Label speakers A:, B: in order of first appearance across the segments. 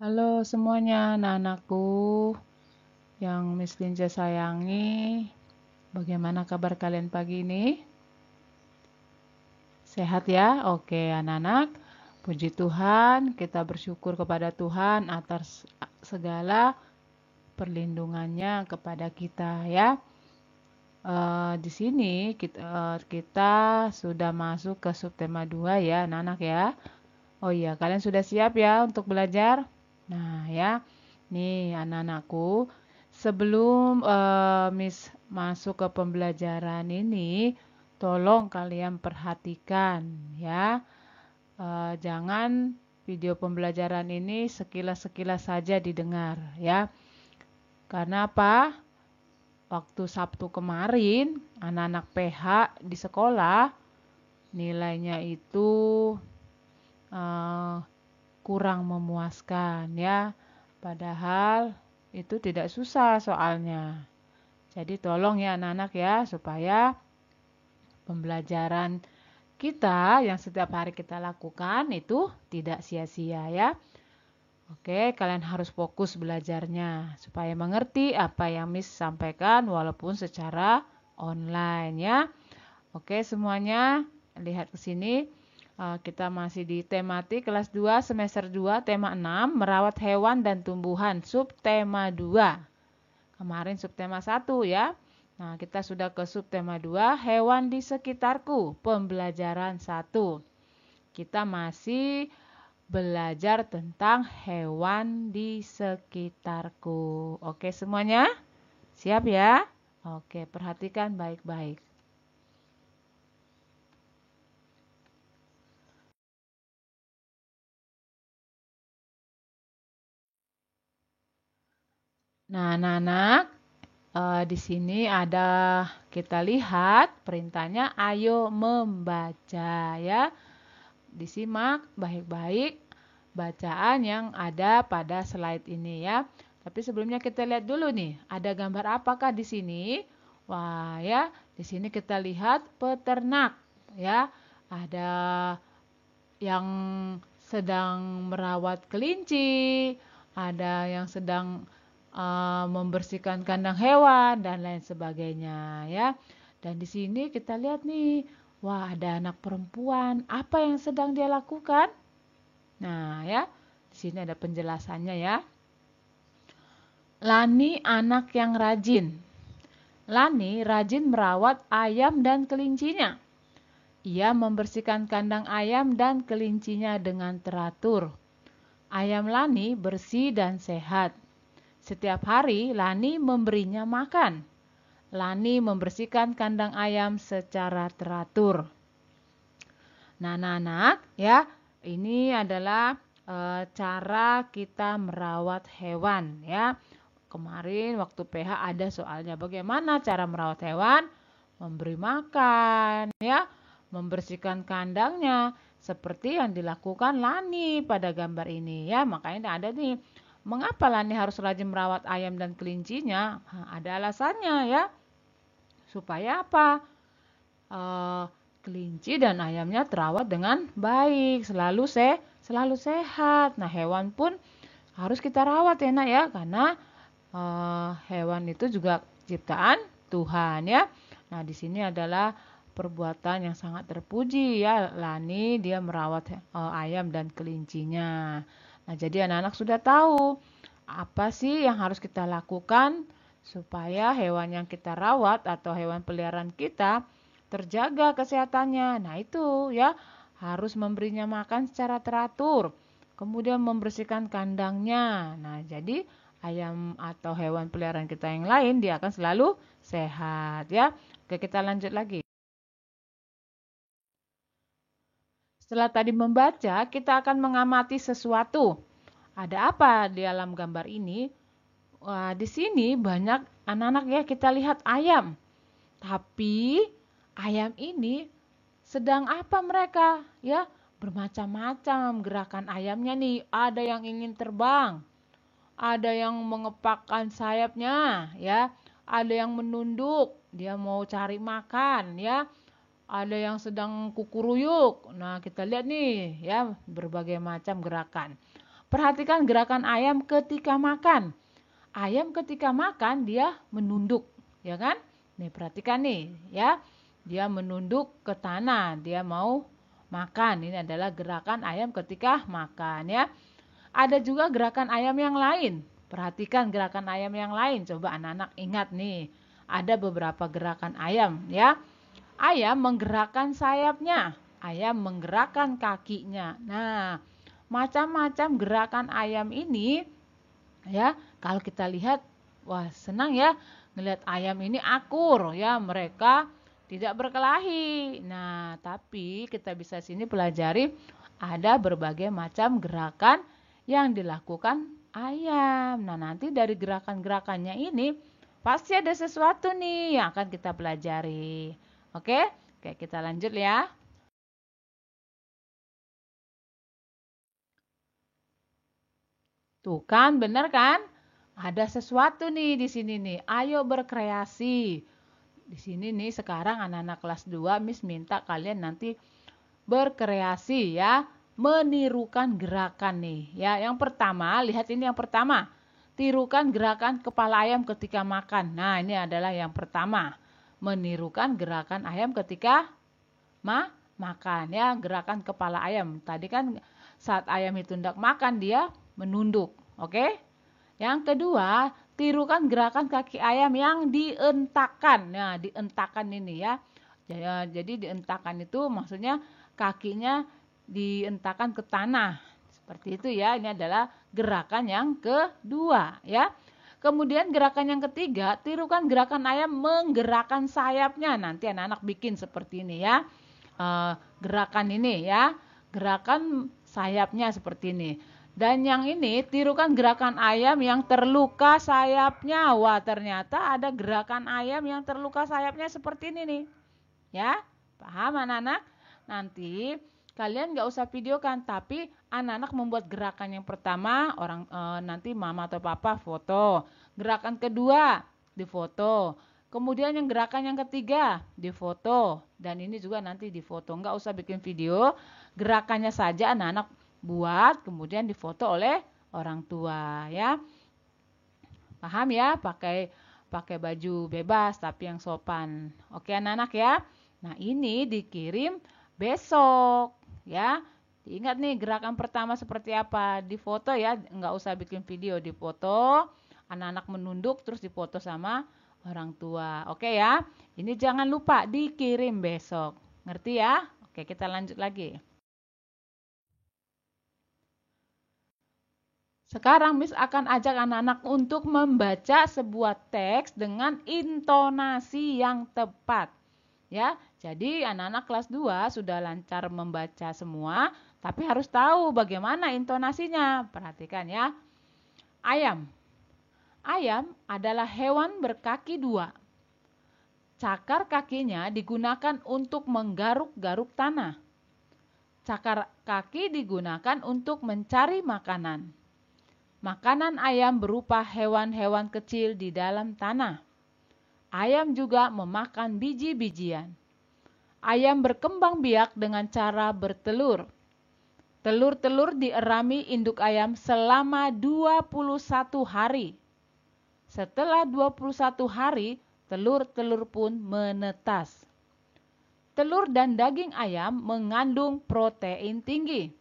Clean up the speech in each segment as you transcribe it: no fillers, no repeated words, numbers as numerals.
A: Halo semuanya, anak-anakku yang Miss Linja sayangi. Bagaimana kabar kalian pagi ini? Sehat ya? Oke, anak-anak. Puji Tuhan, kita bersyukur kepada Tuhan atas segala perlindungannya kepada kita ya. Di sini kita sudah masuk ke subtema 2 ya, anak-anak ya. Oh iya, kalian sudah siap ya untuk belajar? Nah, ya. Nih, anak-anakku, sebelum Miss masuk ke pembelajaran ini, tolong kalian perhatikan ya. Jangan video pembelajaran ini sekilas-sekilas saja didengar ya. Karena apa? Waktu Sabtu kemarin, anak-anak PH di sekolah nilainya itu eh, kurang memuaskan ya. Padahal itu tidak susah soalnya. Jadi tolong ya anak-anak ya supaya pembelajaran kita yang setiap hari kita lakukan itu tidak sia-sia ya. Oke, kalian harus fokus belajarnya supaya mengerti apa yang Miss sampaikan walaupun secara online ya. Oke, semuanya lihat ke sini. Kita masih di tematik kelas 2 semester 2 tema 6 merawat hewan dan tumbuhan subtema 2. Kemarin subtema 1 ya. Nah, kita sudah ke subtema 2 hewan di sekitarku pembelajaran 1. Kita masih belajar tentang hewan di sekitarku. Oke semuanya? Siap ya? Oke, perhatikan baik-baik. Nah, anak-anak, di sini ada kita lihat perintahnya ayo membaca ya. Disimak baik-baik bacaan yang ada pada slide ini ya. Tapi sebelumnya kita lihat dulu nih, ada gambar apakah di sini? Wah, ya, di sini kita lihat peternak ya. Ada yang sedang merawat kelinci, ada yang sedang membersihkan kandang hewan dan lain sebagainya ya. Dan di sini kita lihat nih, wah ada anak perempuan, apa yang sedang dia lakukan? Nah ya, di sini ada penjelasannya ya. Lani anak yang rajin. Lani rajin merawat ayam dan kelincinya. Ia membersihkan kandang ayam dan kelincinya dengan teratur. Ayam Lani bersih dan sehat. Setiap hari Lani memberinya makan. Lani membersihkan kandang ayam secara teratur. Nah, anak-anak, ya, ini adalah cara kita merawat hewan, ya. Kemarin waktu PH ada soalnya bagaimana cara merawat hewan, memberi makan, ya, membersihkan kandangnya, seperti yang dilakukan Lani pada gambar ini, ya. Makanya ada nih, mengapa Lani harus rajin merawat ayam dan kelincinya? Nah, ada alasannya, ya. Supaya apa? Eh, Kelinci dan ayamnya terawat dengan baik, selalu sehat. Nah, hewan pun harus kita rawat ya, Nak ya, karena hewan itu juga ciptaan Tuhan ya. Nah, di sini adalah perbuatan yang sangat terpuji ya. Lani dia merawat ayam dan kelincinya. Nah, jadi anak-anak sudah tahu apa sih yang harus kita lakukan supaya hewan yang kita rawat atau hewan peliharaan kita terjaga kesehatannya. Nah, itu ya harus memberinya makan secara teratur. Kemudian membersihkan kandangnya. Nah, jadi ayam atau hewan peliharaan kita yang lain dia akan selalu sehat ya. Oke, kita lanjut lagi. Setelah tadi membaca, kita akan mengamati sesuatu. Ada apa di dalam gambar ini? Wah, di sini banyak anak-anak ya, kita lihat ayam. Tapi ayam ini sedang apa mereka? Ya, bermacam-macam gerakan ayamnya nih. Ada yang ingin terbang, ada yang mengepakkan sayapnya, ya. Ada yang menunduk, dia mau cari makan, ya. Ada yang sedang kukuruyuk. Nah, kita lihat nih, ya, berbagai macam gerakan. Perhatikan gerakan ayam ketika makan. Ayam ketika makan dia menunduk, ya kan? Nih perhatikan nih, ya. Dia menunduk ke tanah, dia mau makan. Ini adalah gerakan ayam ketika makan, ya. Ada juga gerakan ayam yang lain. Perhatikan gerakan ayam yang lain. Coba anak-anak ingat nih. Ada beberapa gerakan ayam, ya. Ayam menggerakkan sayapnya. Ayam menggerakkan kakinya. Nah, macam-macam gerakan ayam ini, ya. Kalau kita lihat, wah senang ya ngelihat ayam ini akur, ya. Mereka tidak berkelahi. Nah, tapi kita bisa sini pelajari ada berbagai macam gerakan yang dilakukan ayam. Nah, nanti dari gerakan-gerakannya ini pasti ada sesuatu nih yang akan kita pelajari. Oke? Oke, kita lanjut ya. Tuh kan, bener kan? Ada sesuatu nih di sini nih. Ayo berkreasi. Di sini nih sekarang anak-anak kelas 2 Miss minta kalian nanti berkreasi ya, menirukan gerakan nih. Ya, yang pertama, lihat ini yang pertama. Tirukan gerakan kepala ayam ketika makan. Nah, ini adalah yang pertama. Menirukan gerakan ayam ketika makan ya, gerakan kepala ayam. Tadi kan saat ayam itu hendak makan dia menunduk. Oke? Yang kedua, tirukan gerakan kaki ayam yang dientakkan. Nah, dientakkan ini ya. Jadi dientakkan itu maksudnya kakinya dientakkan ke tanah. Seperti itu ya. Ini adalah gerakan yang kedua ya. Kemudian gerakan yang ketiga, tirukan gerakan ayam menggerakkan sayapnya. Nanti anak-anak bikin seperti ini ya. Gerakan ini ya. Gerakan sayapnya seperti ini. Dan yang ini tirukan gerakan ayam yang terluka sayapnya. Wah, ternyata ada gerakan ayam yang terluka sayapnya seperti ini nih. Ya, paham anak-anak? Nanti kalian nggak usah videokan, tapi anak-anak membuat gerakan yang pertama, nanti mama atau papa foto. Gerakan kedua difoto. Kemudian yang gerakan yang ketiga difoto. Dan ini juga nanti difoto. Nggak usah bikin video. Gerakannya saja anak-anak buat, kemudian difoto oleh orang tua ya. Paham ya? Pakai baju bebas tapi yang sopan. Oke anak-anak ya. Nah, ini dikirim besok ya. Ingat nih gerakan pertama seperti apa? Difoto ya, nggak usah bikin video, difoto. Anak-anak menunduk terus difoto sama orang tua. Oke ya. Ini jangan lupa dikirim besok. Ngerti ya? Oke, kita lanjut lagi. Sekarang Miss akan ajak anak-anak untuk membaca sebuah teks dengan intonasi yang tepat. Ya, jadi anak-anak kelas 2 sudah lancar membaca semua, tapi harus tahu bagaimana intonasinya. Perhatikan ya. Ayam. Ayam adalah hewan berkaki 2. Cakar kakinya digunakan untuk menggaruk-garuk tanah. Cakar kaki digunakan untuk mencari makanan. Makanan ayam berupa hewan-hewan kecil di dalam tanah. Ayam juga memakan biji-bijian. Ayam berkembang biak dengan cara bertelur. Telur-telur dierami induk ayam selama 21 hari. Setelah 21 hari, telur-telur pun menetas. Telur dan daging ayam mengandung protein tinggi.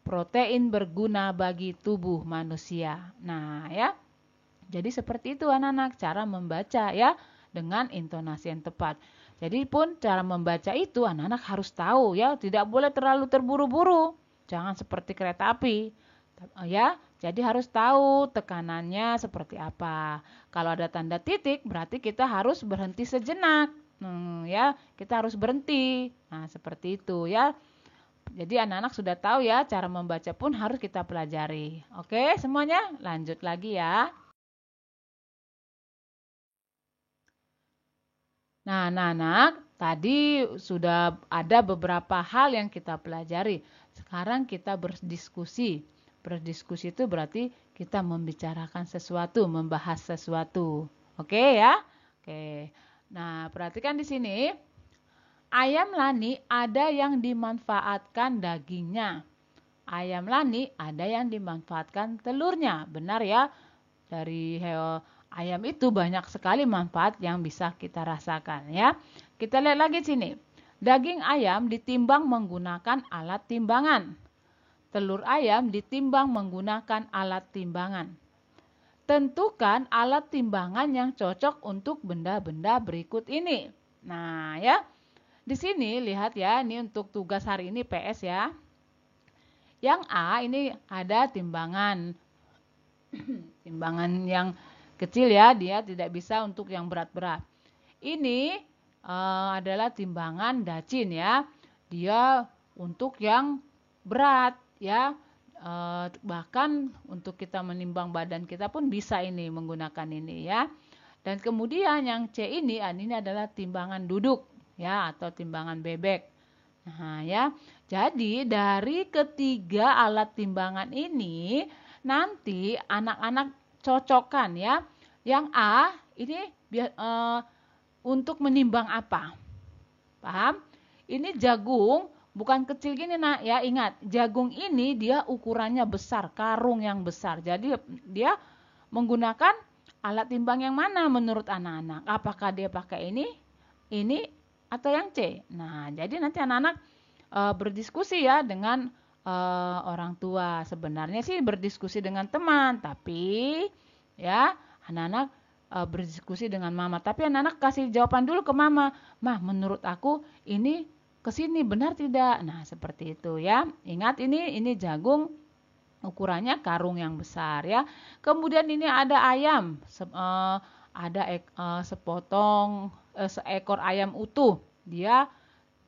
A: Protein berguna bagi tubuh manusia. Nah, ya. Jadi seperti itu anak-anak cara membaca ya dengan intonasi yang tepat. Jadi pun cara membaca itu anak-anak harus tahu ya, tidak boleh terlalu terburu-buru. Jangan seperti kereta api. Ya, jadi harus tahu tekanannya seperti apa. Kalau ada tanda titik berarti kita harus berhenti sejenak. Ya, kita harus berhenti. Nah, seperti itu ya. Jadi anak-anak sudah tahu ya, cara membaca pun harus kita pelajari. Oke, semuanya lanjut lagi ya. Nah, anak-anak, tadi sudah ada beberapa hal yang kita pelajari. Sekarang kita berdiskusi. Berdiskusi itu berarti kita membicarakan sesuatu, membahas sesuatu. Oke ya? Oke. Nah, perhatikan di sini. Ayam Lani ada yang dimanfaatkan dagingnya. ayam Lani ada yang dimanfaatkan telurnya. Benar ya, dari ayam itu banyak sekali manfaat yang bisa kita rasakan ya. Kita lihat lagi sini. Daging ayam ditimbang menggunakan alat timbangan. Telur ayam ditimbang menggunakan alat timbangan. Tentukan alat timbangan yang cocok untuk benda-benda berikut ini. Nah, ya. Di sini lihat ya, ini untuk tugas hari ini PS ya. Yang A ini ada timbangan. Timbangan yang kecil ya, dia tidak bisa untuk yang berat-berat. Ini adalah timbangan dacin ya. Dia untuk yang berat ya. Bahkan untuk kita menimbang badan kita pun bisa ini menggunakan ini ya. Dan kemudian yang C ini adalah timbangan duduk ya atau timbangan bebek. Nah ya, jadi dari ketiga alat timbangan ini nanti anak-anak cocokkan ya. Yang A ini untuk menimbang apa? Paham? Ini jagung bukan kecil gini nak ya, ingat jagung ini dia ukurannya besar, karung yang besar. Jadi dia menggunakan alat timbang yang mana menurut anak-anak? Apakah dia pakai ini atau yang C? Nah, jadi nanti anak-anak berdiskusi ya dengan orang tua. Sebenarnya sih berdiskusi dengan teman, tapi ya anak-anak berdiskusi dengan mama. Tapi anak-anak kasih jawaban dulu ke mama. Mah, menurut aku ini kesini benar tidak? Nah, seperti itu ya. Ingat ini jagung ukurannya karung yang besar ya. Kemudian ini ada ayam, ada seekor ayam utuh. Dia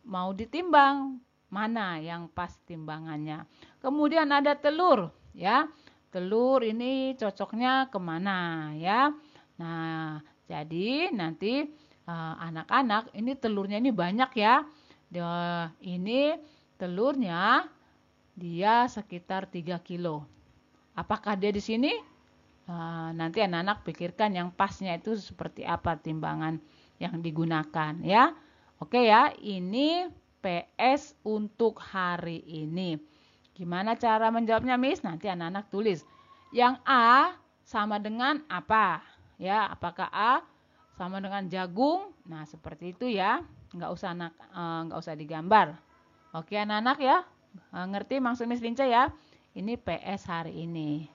A: mau ditimbang mana yang pas timbangannya. Kemudian ada telur ya. Telur ini cocoknya kemana ya. Nah, jadi nanti anak-anak ini telurnya ini banyak ya. Ini telurnya dia sekitar 3 kilo. Apakah dia di sini? Nanti anak-anak pikirkan yang pasnya itu seperti apa timbangan yang digunakan ya. Oke ya, ini PS untuk hari ini. Gimana cara menjawabnya, Miss? Nanti anak-anak tulis. Yang A sama dengan apa? Ya, apakah A sama dengan jagung? Nah, seperti itu ya. Nggak usah digambar. Oke anak-anak ya. Ngerti maksud Miss Linca ya? Ini PS hari ini.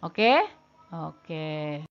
A: Oke? Oke.